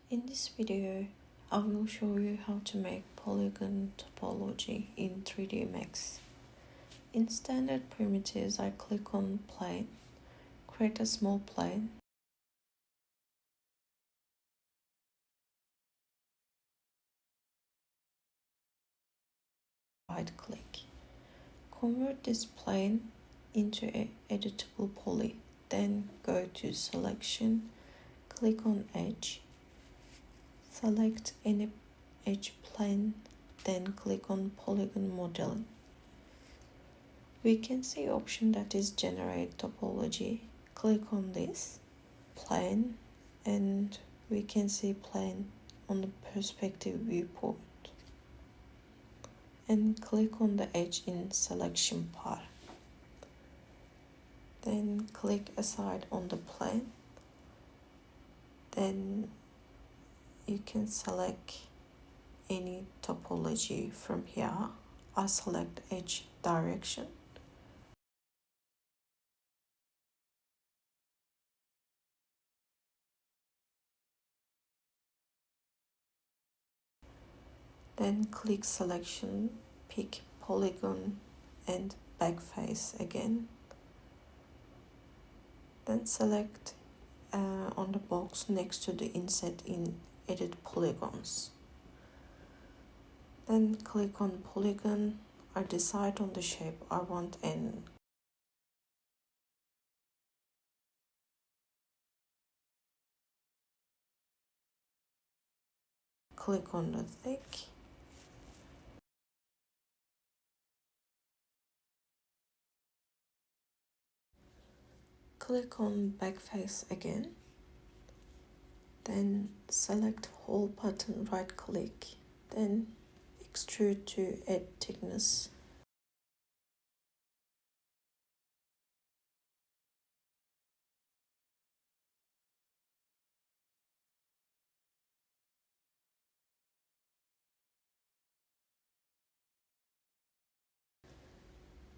In this video, I will show you how to make Polygon topology in 3D Max. In standard primitives, I click on plane, create a small plane, right click. Convert this plane into an editable poly, then go to selection, click on edge, select any edge plane, then click on polygon modeling. We can see option that is generate topology. Click on this plane and we can see plane on the perspective viewport, and click on the edge in selection part. Then click aside on the plane. Then you can select any topology from here. I select edge direction. Then click selection, pick polygon and backface again. Then select on the box next to the inset in edit polygons. Then click on polygon. I decide on the shape I want and click on the thick. Click on backface again. Then select whole button, right click, then extrude to add thickness.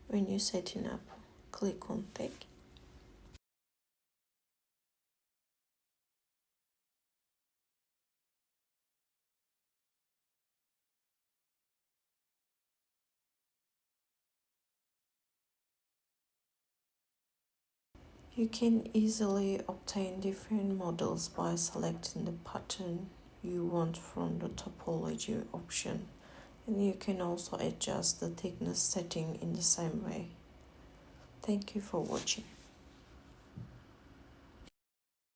When you're setting up, click on thick. You can easily obtain different models by selecting the pattern you want from the topology option, and you can also adjust the thickness setting in the same way. Thank you for watching.